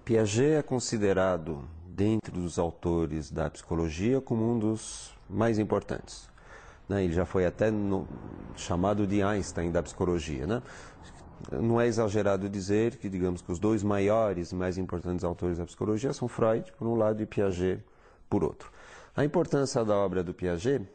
Piaget é considerado, dentre os autores da psicologia, como um dos mais importantes. Ele já foi até chamado de Einstein da psicologia. Não é exagerado dizer que, digamos, que os dois maiores e mais importantes autores da psicologia são Freud, por um lado, e Piaget, por outro. A importância da obra do Piaget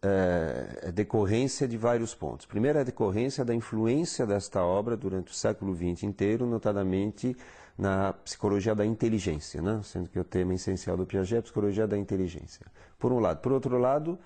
é decorrência de vários pontos. Primeiro, é a decorrência da influência desta obra durante o século XX inteiro, notadamente na psicologia da inteligência, sendo que o tema essencial do Piaget é a psicologia da inteligência. Por um lado. Por outro lado,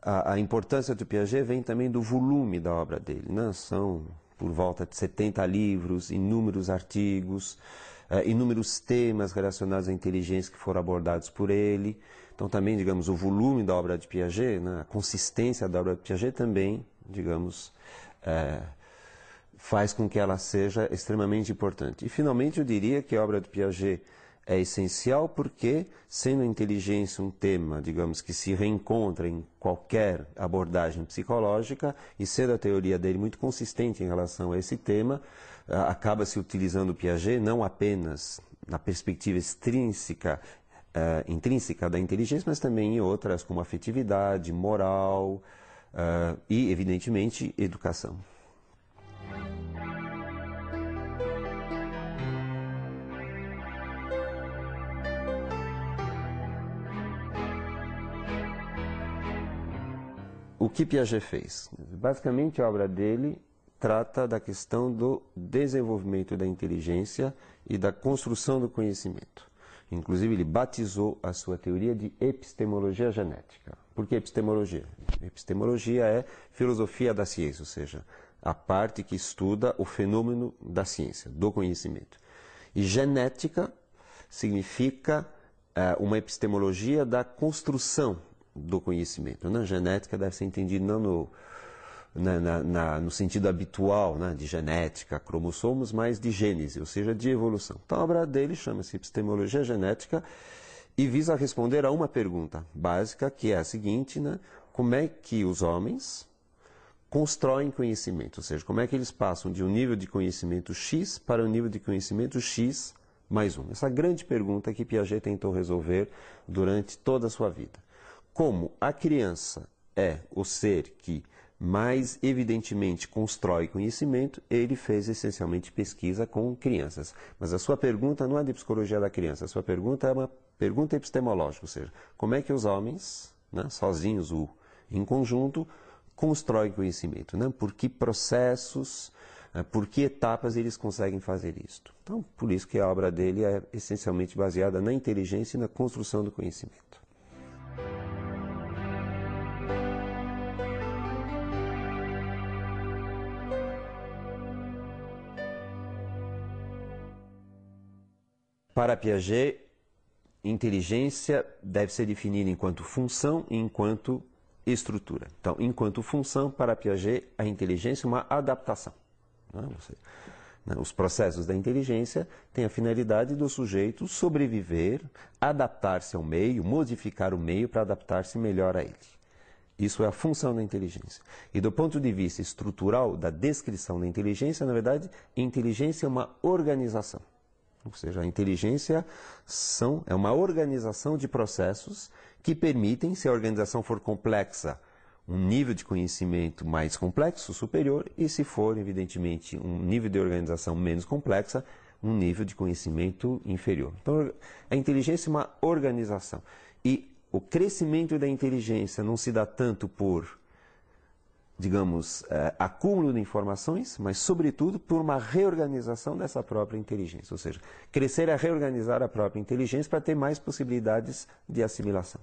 a importância do Piaget vem também do volume da obra dele. São por volta de 70 livros, inúmeros artigos, inúmeros temas relacionados à inteligência que foram abordados por ele. Então também, digamos, o volume da obra de Piaget, a consistência da obra de Piaget também, digamos, faz com que ela seja extremamente importante. E, finalmente, eu diria que a obra de Piaget é essencial porque, sendo a inteligência um tema, digamos, que se reencontra em qualquer abordagem psicológica, e sendo a teoria dele muito consistente em relação a esse tema, acaba-se utilizando Piaget não apenas na perspectiva intrínseca da inteligência, mas também em outras, como afetividade, moral e, evidentemente, educação. O que Piaget fez? Basicamente, a obra dele trata da questão do desenvolvimento da inteligência e da construção do conhecimento. Inclusive, ele batizou a sua teoria de epistemologia genética. Por que epistemologia? Epistemologia é filosofia da ciência, ou seja, a parte que estuda o fenômeno da ciência, do conhecimento. E genética significa uma epistemologia da construção do conhecimento. Genética deve ser entendida não no sentido habitual de genética, cromossomos, mas de gênese, ou seja, de evolução. Então a obra dele chama-se Epistemologia Genética e visa responder a uma pergunta básica, que é a seguinte, como é que os homens constroem conhecimento, ou seja, como é que eles passam de um nível de conhecimento X para um nível de conhecimento X mais 1. Essa grande pergunta que Piaget tentou resolver durante toda a sua vida. Como a criança é o ser que mais evidentemente constrói conhecimento, ele fez essencialmente pesquisa com crianças. Mas a sua pergunta não é de psicologia da criança, a sua pergunta é uma pergunta epistemológica, ou seja, como é que os homens, sozinhos ou em conjunto, constroem conhecimento, por que processos, por que etapas eles conseguem fazer isto. Então, por isso que a obra dele é essencialmente baseada na inteligência e na construção do conhecimento. Para Piaget, inteligência deve ser definida enquanto função e enquanto estrutura. Então, enquanto função, para Piaget, a inteligência é uma adaptação. Os processos da inteligência têm a finalidade do sujeito sobreviver, adaptar-se ao meio, modificar o meio para adaptar-se melhor a ele. Isso é a função da inteligência. E do ponto de vista estrutural da descrição da inteligência, na verdade, inteligência é uma organização. Ou seja, a inteligência é uma organização de processos que permitem, se a organização for complexa, um nível de conhecimento mais complexo, superior, e se for, evidentemente, um nível de organização menos complexa, um nível de conhecimento inferior. Então, a inteligência é uma organização. E o crescimento da inteligência não se dá tanto por, digamos, acúmulo de informações, mas, sobretudo, por uma reorganização dessa própria inteligência. Ou seja, crescer é reorganizar a própria inteligência para ter mais possibilidades de assimilação.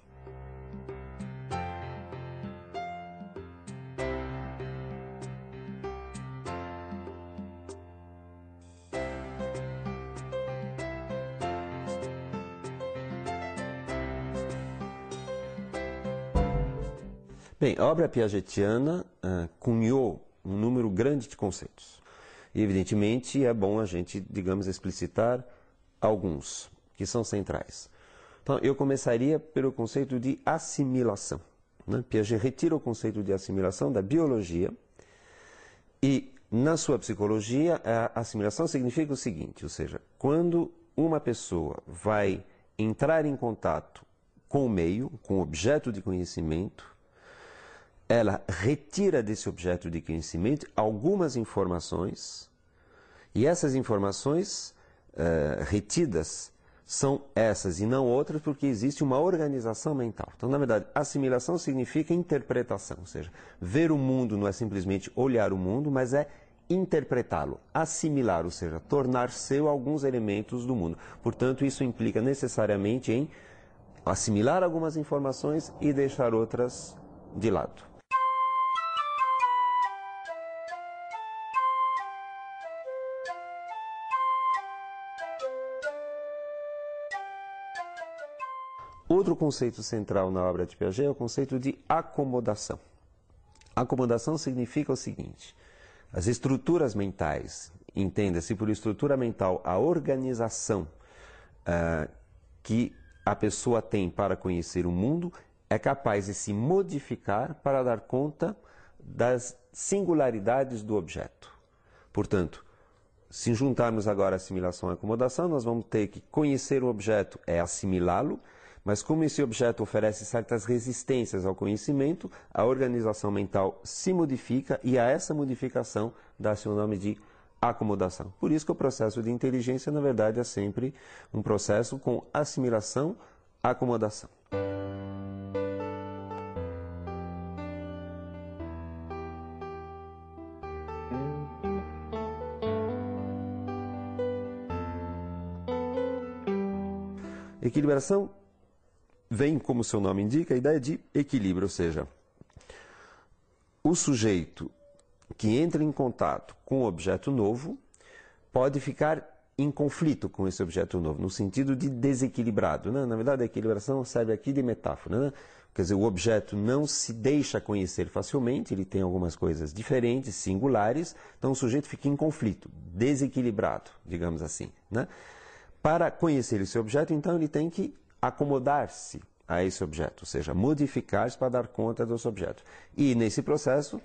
Bem, a obra piagetiana cunhou um número grande de conceitos. E, evidentemente, é bom a gente, digamos, explicitar alguns, que são centrais. Então, eu começaria pelo conceito de assimilação. Né? Piaget retira o conceito de assimilação da biologia e, na sua psicologia, a assimilação significa o seguinte, ou seja, quando uma pessoa vai entrar em contato com o meio, com o objeto de conhecimento, ela retira desse objeto de conhecimento algumas informações e essas informações retidas são essas e não outras porque existe uma organização mental. Então, na verdade, assimilação significa interpretação, ou seja, ver o mundo não é simplesmente olhar o mundo, mas é interpretá-lo, assimilar, ou seja, tornar seu alguns elementos do mundo. Portanto, isso implica necessariamente em assimilar algumas informações e deixar outras de lado. Outro conceito central na obra de Piaget é o conceito de acomodação. Acomodação significa o seguinte: as estruturas mentais, entenda-se por estrutura mental a organização que a pessoa tem para conhecer o mundo, é capaz de se modificar para dar conta das singularidades do objeto. Portanto, se juntarmos agora assimilação e acomodação, nós vamos ter que conhecer o objeto é assimilá-lo, mas como esse objeto oferece certas resistências ao conhecimento, a organização mental se modifica e a essa modificação dá-se o nome de acomodação. Por isso que o processo de inteligência, na verdade, é sempre um processo com assimilação, acomodação. Equilibração vem, como seu nome indica, a ideia de equilíbrio, ou seja, o sujeito que entra em contato com um objeto novo pode ficar em conflito com esse objeto novo, no sentido de desequilibrado. Né? Na verdade, a equilibração serve aqui de metáfora. Né? Quer dizer, o objeto não se deixa conhecer facilmente, ele tem algumas coisas diferentes, singulares, então o sujeito fica em conflito, desequilibrado, digamos assim. Né? Para conhecer esse objeto, então, ele tem que acomodar-se a esse objeto, ou seja, modificar-se para dar conta desse objeto. E nesse processo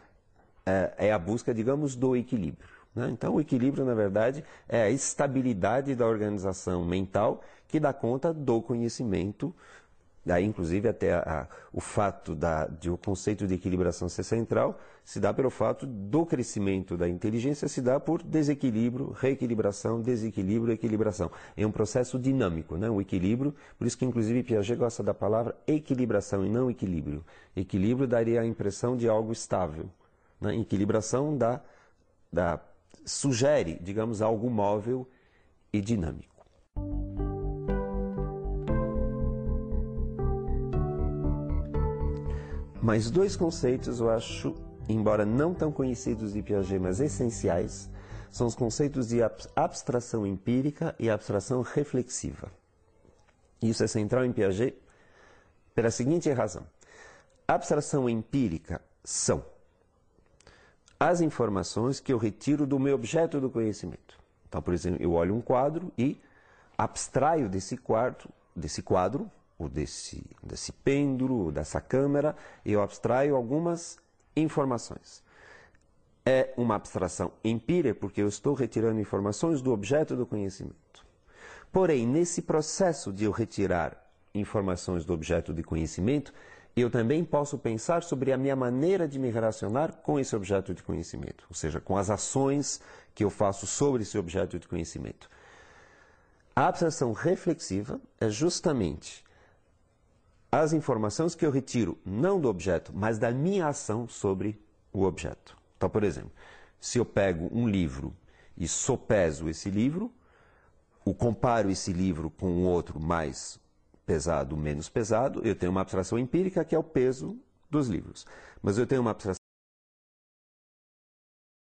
é a busca, digamos, do equilíbrio. Né? Então, o equilíbrio, na verdade, é a estabilidade da organização mental que dá conta do conhecimento. Daí, inclusive, até o fato de o conceito de equilibração ser central se dá pelo fato do crescimento da inteligência, se dá por desequilíbrio, reequilibração, desequilíbrio, equilibração. É um processo dinâmico, né? O equilíbrio, por isso que, inclusive, Piaget gosta da palavra equilibração e não equilíbrio. Equilíbrio daria a impressão de algo estável. Né? Equilibração sugere, digamos, algo móvel e dinâmico. Mas dois conceitos eu acho, embora não tão conhecidos de Piaget, mas essenciais, são os conceitos de abstração empírica e abstração reflexiva. Isso é central em Piaget pela seguinte razão. Abstração empírica são as informações que eu retiro do meu objeto do conhecimento. Então, por exemplo, eu olho um quadro e abstraio desse quadro, ou desse pêndulo, ou dessa câmera, eu abstraio algumas informações. É uma abstração empírica, porque eu estou retirando informações do objeto do conhecimento. Porém, nesse processo de eu retirar informações do objeto de conhecimento, eu também posso pensar sobre a minha maneira de me relacionar com esse objeto de conhecimento, ou seja, com as ações que eu faço sobre esse objeto de conhecimento. A abstração reflexiva é justamente as informações que eu retiro não do objeto, mas da minha ação sobre o objeto. Então, por exemplo, se eu pego um livro e sopeso esse livro, comparo esse livro com um outro mais pesado, menos pesado, eu tenho uma abstração empírica que é o peso dos livros. Mas eu tenho uma abstração